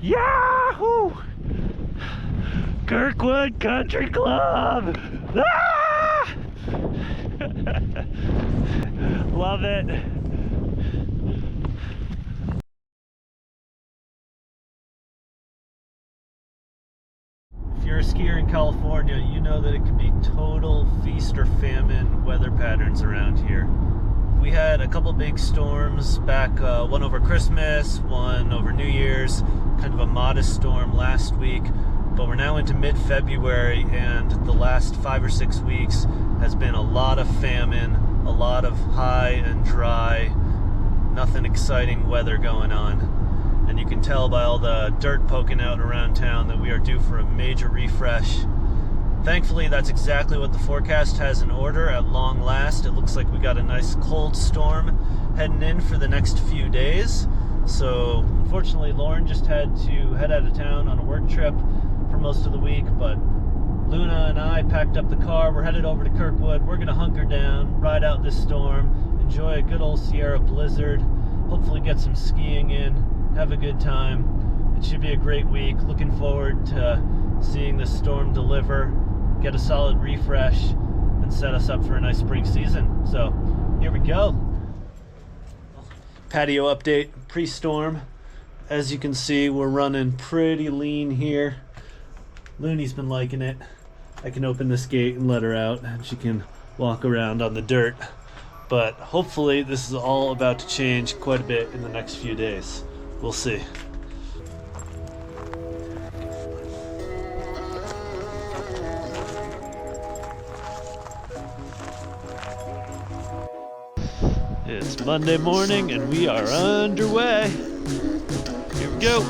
Yahoo! Kirkwood Country Club! Ah! Love it. If you're a skier in California, you know that it can be total feast or famine weather patterns around here. We had a couple big storms back, one over Christmas, one over New Year's, kind of a modest storm last week, but we're now into mid-February, and the last 5 or 6 weeks has been a lot of famine, a lot of high and dry, nothing exciting weather going on. And you can tell by all the dirt poking out around town that we are due for a major refresh. Thankfully, that's exactly what the forecast has in order at long last. It looks like we got a nice cold storm heading in for the next few days. So unfortunately, Lauren just had to head out of town on a work trip for most of the week, but Luna and I packed up the car. We're headed over to Kirkwood. We're gonna hunker down, ride out this storm, enjoy a good old Sierra blizzard, hopefully get some skiing in, have a good time. It should be a great week. Looking forward to seeing this storm deliver, get a solid refresh, and set us up for a nice spring season. So here we go. Patio update, pre-storm. As you can see, we're running pretty lean here. Looney's been liking it. I can open this gate and let her out, and she can walk around on the dirt. But hopefully this is all about to change quite a bit in the next few days. We'll see. It's Monday morning and we are underway. Here we go.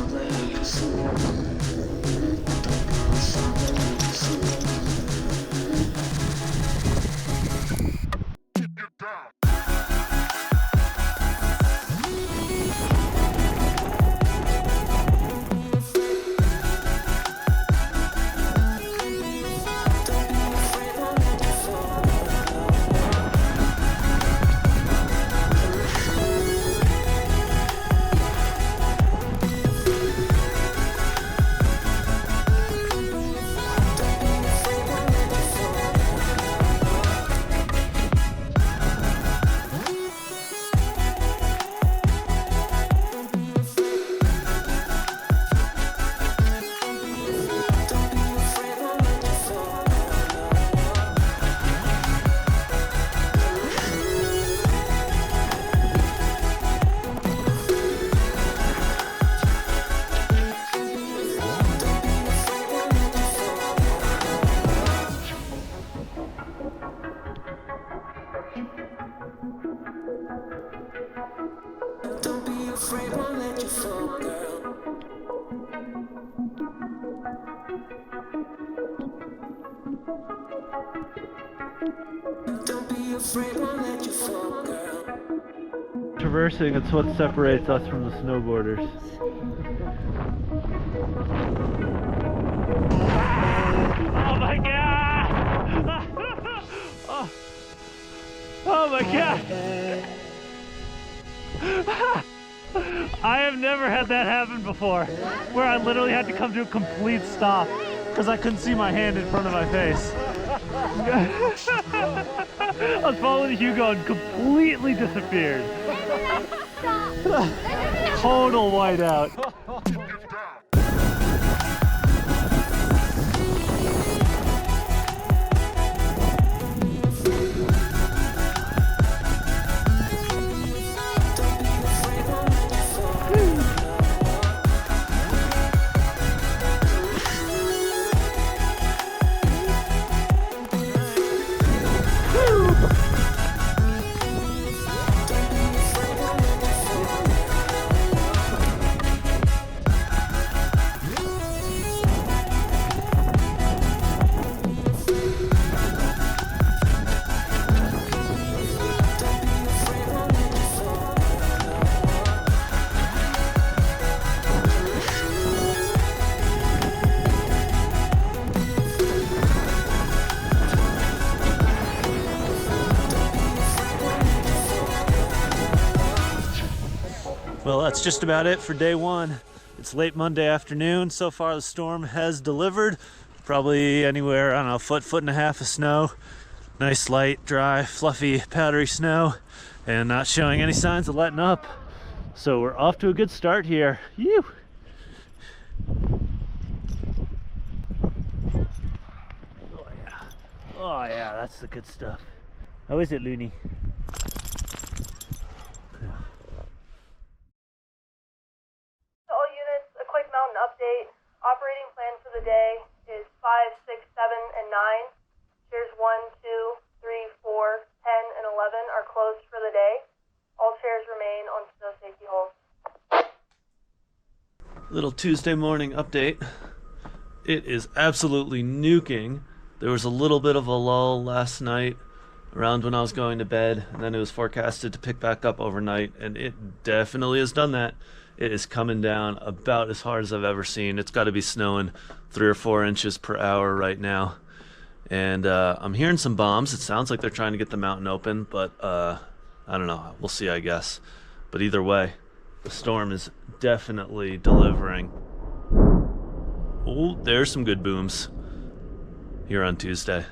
Traversing, it's what separates us from the snowboarders. Oh my god! Oh my god! I have never had that happen before, where I literally had to come to a complete stop because I couldn't see my hand in front of my face. I was following Hugo and completely disappeared. Total whiteout. Well, that's just about it for day one. It's late Monday afternoon. So far the storm has delivered. Probably anywhere, I don't know, foot and a half of snow. Nice light, dry, fluffy, powdery snow, and not showing any signs of letting up. So we're off to a good start here. Yew! Oh yeah, that's the good stuff. How is it, Looney? All units, a quick mountain update. Operating plan for the day is 5, 6, 7, and 9. Chairs 1, 2, 3, 4, 10, and 11 are closed for the day. All chairs remain on snow safety holes. Little Tuesday morning update. It is absolutely nuking. There was a little bit of a lull last night around when I was going to bed, and then it was forecasted to pick back up overnight, and it definitely has done that. It is coming down about as hard as I've ever seen. It's got to be snowing 3 or 4 inches per hour right now. And I'm hearing some bombs. It sounds like they're trying to get the mountain open, but I don't know. We'll see, I guess. But either way, the storm is definitely delivering. Oh, there's some good booms here on Tuesday.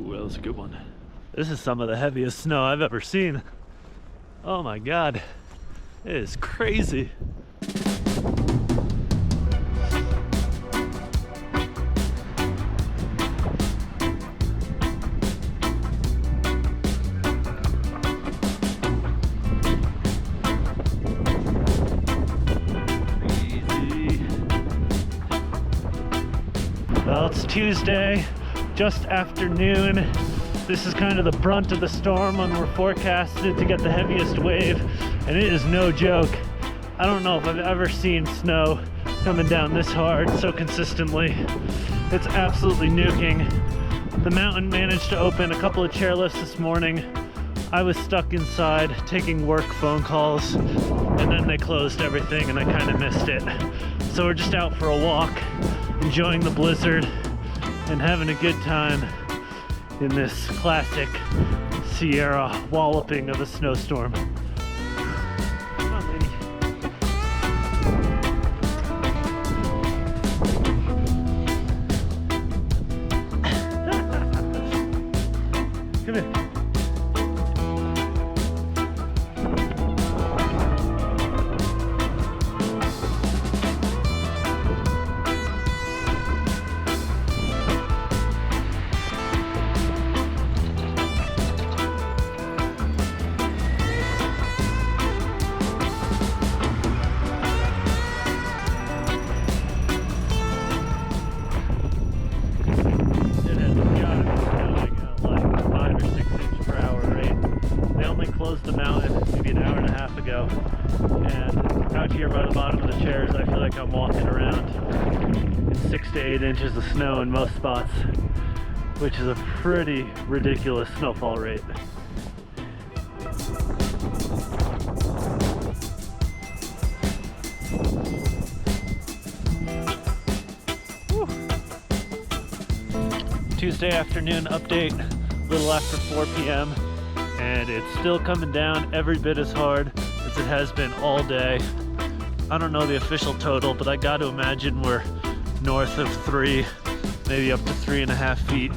That was a good one. This is some of the heaviest snow I've ever seen. Oh my God, it is crazy. Easy. Well, it's Tuesday. Just after noon. This is kind of the brunt of the storm when we're forecasted to get the heaviest wave, and it is no joke. I don't know if I've ever seen snow coming down this hard so consistently. It's absolutely nuking. The mountain managed to open a couple of chairlifts this morning. I was stuck inside taking work phone calls, and then they closed everything and I kind of missed it. So we're just out for a walk, enjoying the blizzard and having a good time in this classic Sierra walloping of a snowstorm. Come on, lady. Come here. The mountain maybe an hour and a half ago, and out here by the bottom of the chairs I feel like I'm walking around in 6 to 8 inches of snow in most spots, which is a pretty ridiculous snowfall rate. Whew. Tuesday afternoon update, a little after 4 p.m. and it's still coming down every bit as hard as it has been all day. I don't know the official total, but I got to imagine we're north of 3, maybe up to 3.5 feet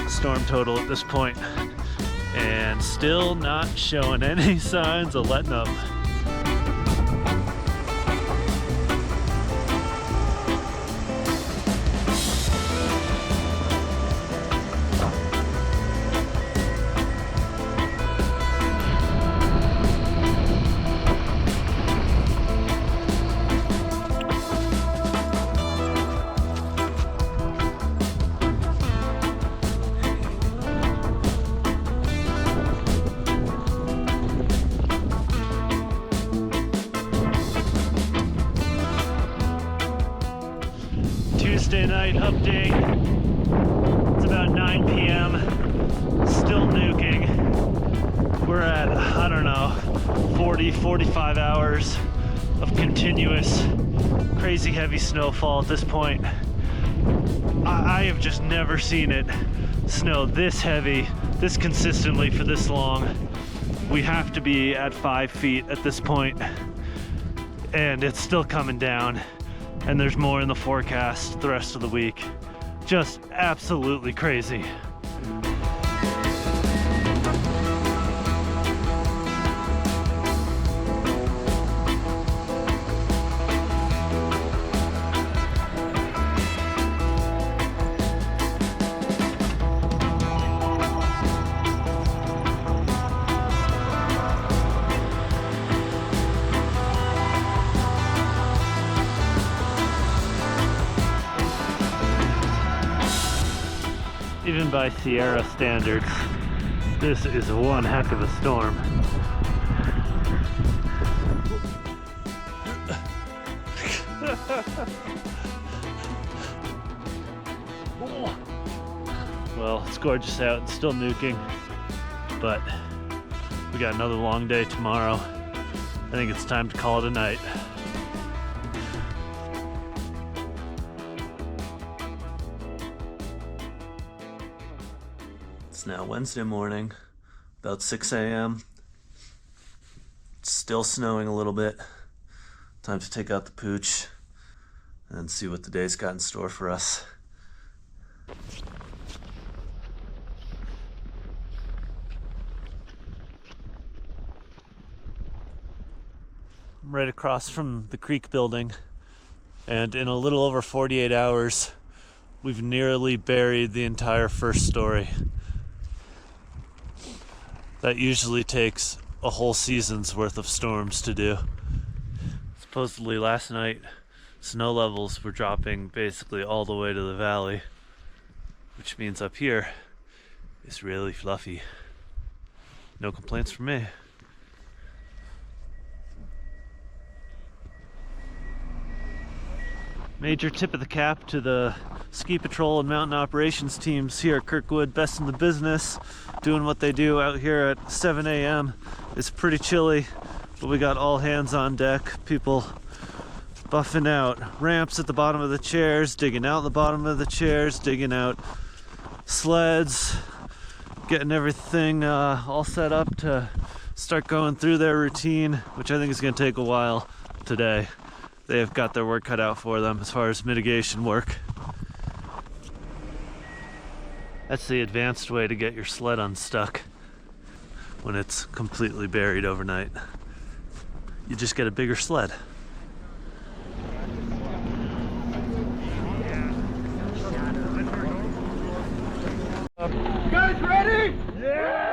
storm total at this point, and still not showing any signs of letting up. Tuesday night update. It's about 9 p.m. Still nuking. We're at, I don't know, 40, 45 hours of continuous, crazy heavy snowfall at this point. I have just never seen it snow this heavy, this consistently for this long. We have to be at 5 feet at this point, and it's still coming down, and there's more in the forecast the rest of the week. Just absolutely crazy. Even by Sierra standards, this is one heck of a storm. Well, it's gorgeous out and still nuking, but we got another long day tomorrow. I think it's time to call it a night. It's now Wednesday morning, about 6 a.m. It's still snowing a little bit. Time to take out the pooch and see what the day's got in store for us. I'm right across from the Creek building, and in a little over 48 hours, we've nearly buried the entire first story. That usually takes a whole season's worth of storms to do. Supposedly last night, snow levels were dropping basically all the way to the valley, which means up here it's really fluffy. No complaints from me. Major tip of the cap to the ski patrol and mountain operations teams here at Kirkwood, best in the business, doing what they do out here at 7 a.m. It's pretty chilly, but we got all hands on deck, people buffing out ramps at the bottom of the chairs, digging out the bottom of the chairs, digging out sleds, getting everything all set up to start going through their routine, which I think is going to take a while today. They have got their work cut out for them as far as mitigation work. That's the advanced way to get your sled unstuck when it's completely buried overnight. You just get a bigger sled. You guys ready? Yeah!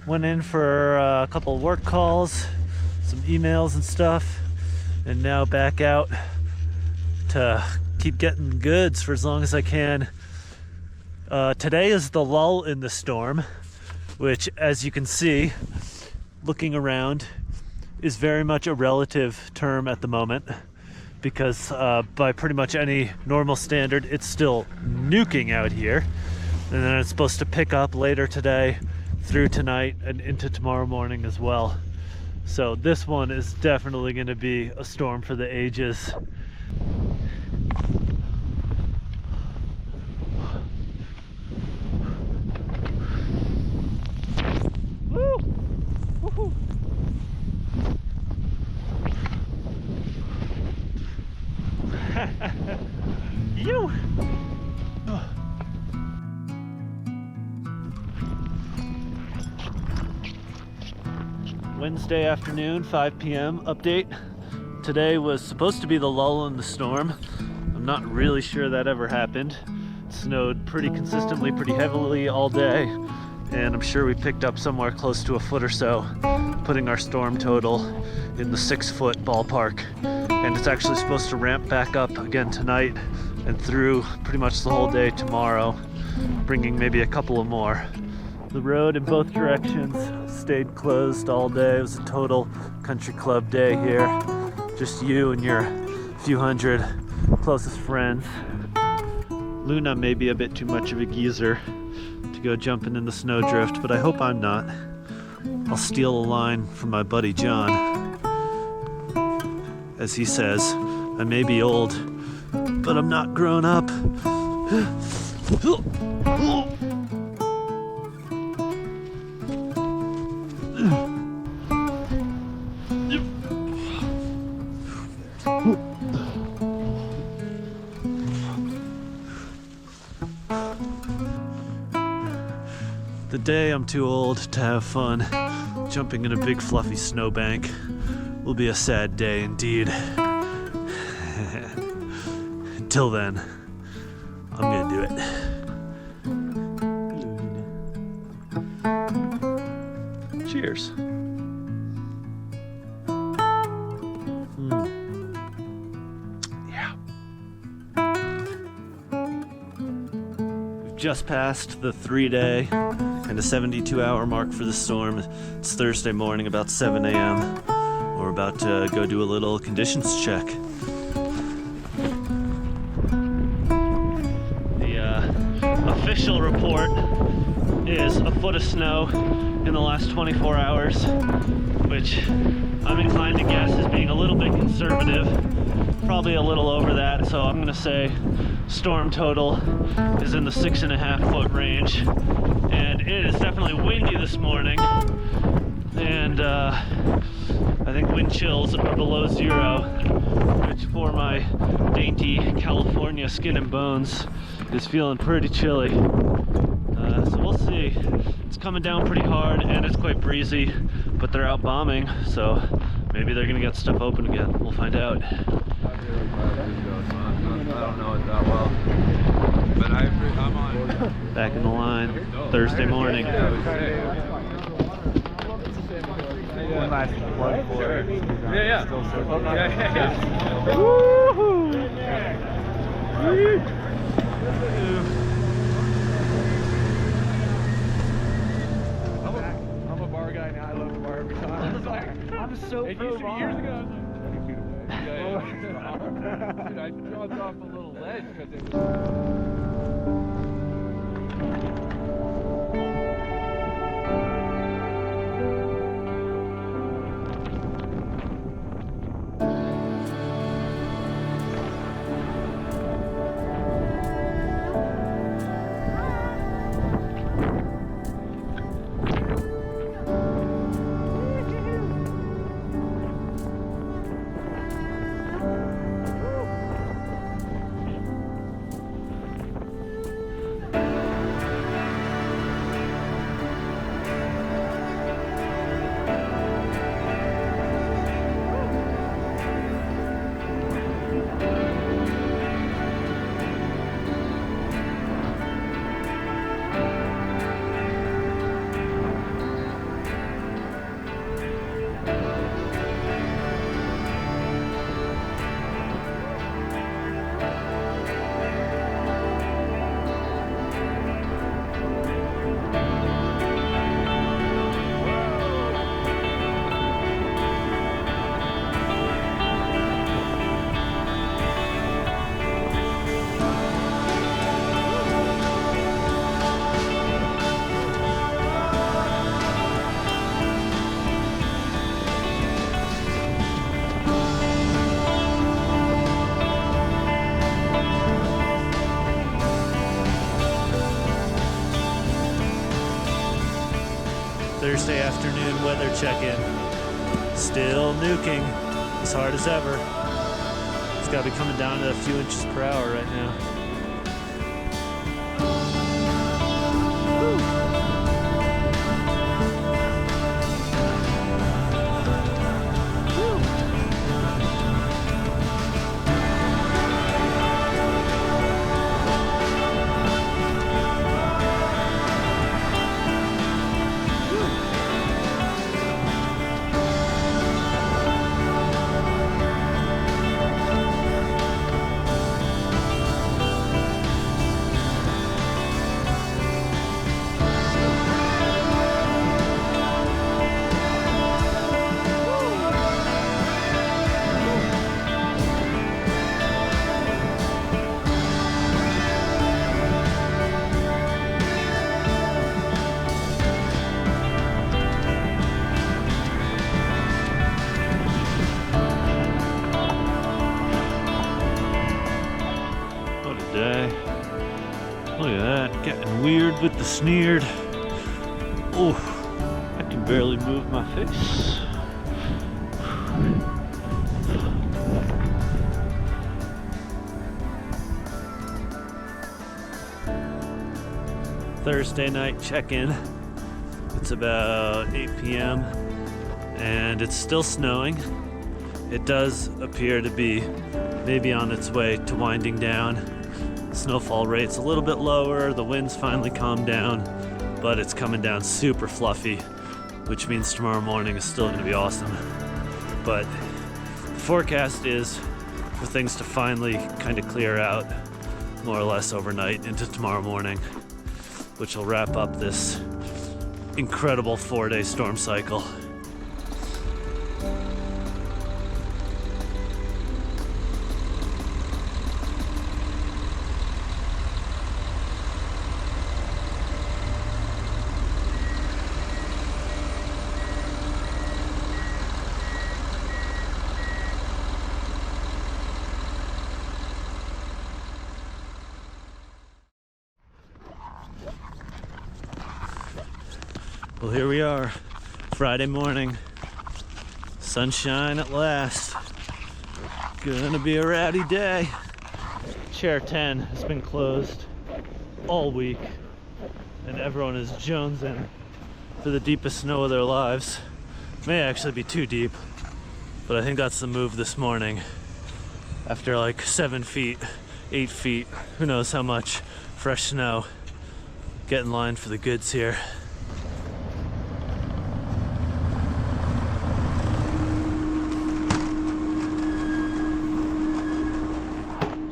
Went in for a couple work calls, some emails and stuff, and now back out to keep getting goods for as long as I can. Today is the lull in the storm, which, as you can see, looking around, is very much a relative term at the moment, because by pretty much any normal standard, it's still nuking out here. And then it's supposed to pick up later today, through tonight, and into tomorrow morning as well. So this one is definitely going to be a storm for the ages. Woo! Woohoo! You! Wednesday afternoon, 5 p.m. update. Today was supposed to be the lull in the storm. I'm not really sure that ever happened. It snowed pretty consistently, pretty heavily all day, and I'm sure we picked up somewhere close to a foot or so, putting our storm total in the 6-foot ballpark. And it's actually supposed to ramp back up again tonight and through pretty much the whole day tomorrow, bringing maybe a couple of more. The road in both directions stayed closed all day. It was a total country club day here. Just you and your few hundred closest friends. Luna may be a bit too much of a geezer to go jumping in the snowdrift, but I hope I'm not. I'll steal a line from my buddy John. As he says, I may be old, but I'm not grown up. The day I'm too old to have fun jumping in a big fluffy snowbank will be a sad day indeed. Until then, I'm gonna do it. Cheers. Yeah. We've just passed the 3-day and a 72-hour mark for the storm. It's Thursday morning, about 7 a.m. We're about to go do a little conditions check. The official report is a foot of snow in the last 24 hours, which I'm inclined to guess is being a little bit conservative, probably a little over that. So I'm gonna say storm total is in the 6.5 foot range, and it is definitely windy this morning, and I think wind chills are below 0, which for my dainty California skin and bones is feeling pretty chilly. So we'll see. It's coming down pretty hard and it's quite breezy, but they're out bombing, so maybe they're gonna get stuff open again. We'll find out. I don't know it that well, but I'm on. Back in the line, Thursday morning. One last plug for it. Yeah. Woohoo! I'm a bar guy now. I love the bar every time. I'm so pro. It used to be years ago. Dude, I jumped off a little ledge because it was. Thursday afternoon weather check-in. Still nuking as hard as ever. It's got to be coming down to a few inches per hour right now. Day. Look at that, getting weird with the sneered. Oh, I can barely move my face. Thursday night check-in. It's about 8 p.m. and it's still snowing. It does appear to be maybe on its way to winding down. Snowfall rate's a little bit lower, the wind's finally calmed down, but it's coming down super fluffy, which means tomorrow morning is still going to be awesome. But the forecast is for things to finally kind of clear out more or less overnight into tomorrow morning, which will wrap up this incredible 4-day storm cycle. Well, here we are, Friday morning, sunshine at last. Gonna be a rowdy day. Chair 10 has been closed all week, and everyone is jonesing for the deepest snow of their lives. May actually be too deep, but I think that's the move this morning. After like 7 feet, 8 feet, who knows how much fresh snow. Get in line for the goods here.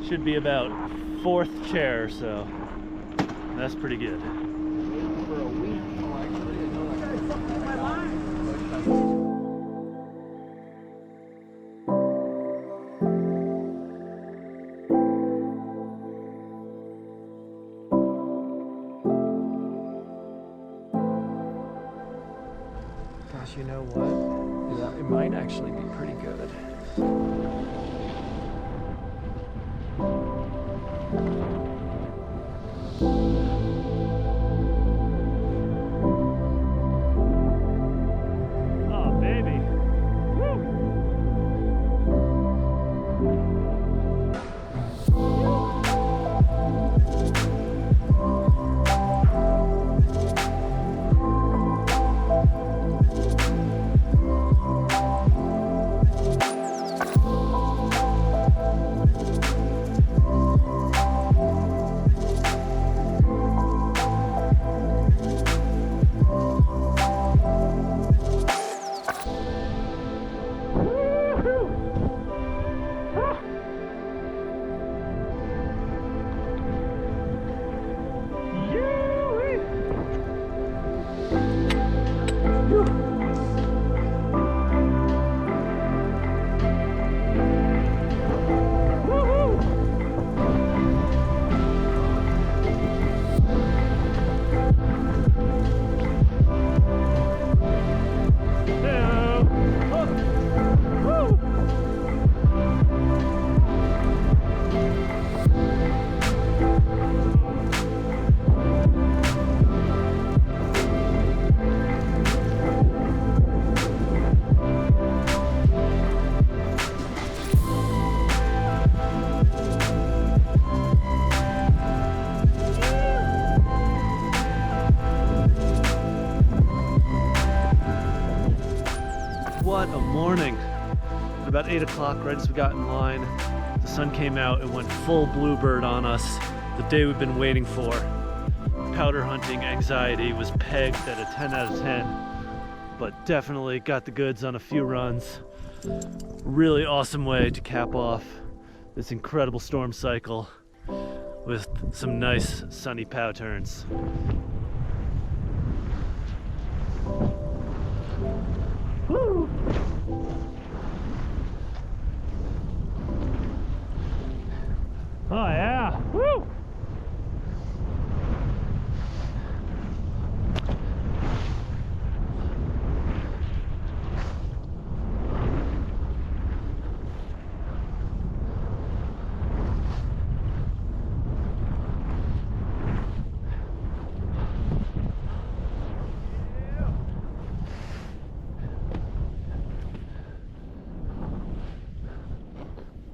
Should be about 4th chair or so. That's pretty good. For a week, gosh, you know what? Yeah, it might actually be pretty good. Oh, baby. about 8 o'clock, right as we got in line, the sun came out and went full bluebird on us. The day we've been waiting for. Powder hunting anxiety was pegged at a 10 out of 10, but definitely got the goods on a few runs. Really awesome way to cap off this incredible storm cycle with some nice sunny pow turns. Woo! Oh yeah! Woo!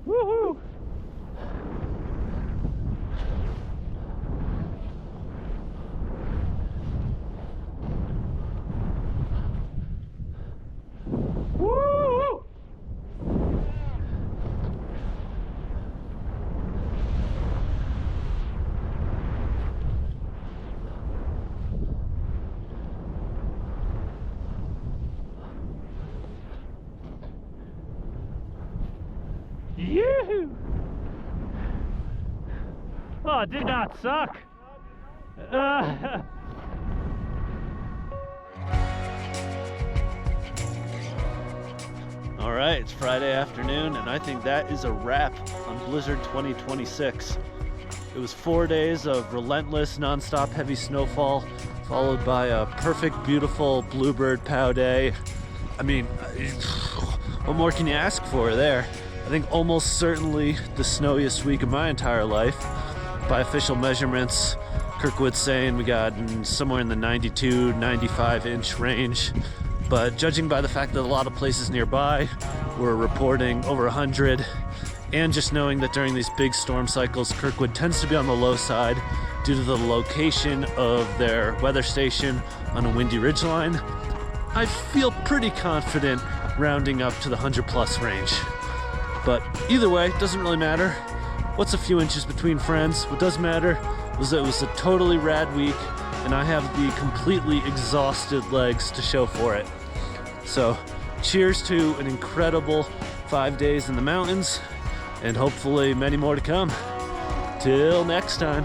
Woohoo! Woo! Yoo-hoo! Oh, it did not suck. All right, it's Friday afternoon, and I think that is a wrap on Blizzard 2026. It was 4 days of relentless, nonstop heavy snowfall, followed by a perfect, beautiful bluebird pow day. I mean, what more can you ask for there? I think almost certainly the snowiest week of my entire life. By official measurements, Kirkwood's saying we got somewhere in the 92, 95 inch range. But judging by the fact that a lot of places nearby were reporting over 100, and just knowing that during these big storm cycles, Kirkwood tends to be on the low side due to the location of their weather station on a windy ridgeline, I feel pretty confident rounding up to the 100+ range. But either way, it doesn't really matter. What's a few inches between friends? What does matter was that it was a totally rad week, and I have the completely exhausted legs to show for it. So cheers to an incredible 5 days in the mountains, and hopefully many more to come. Till next time.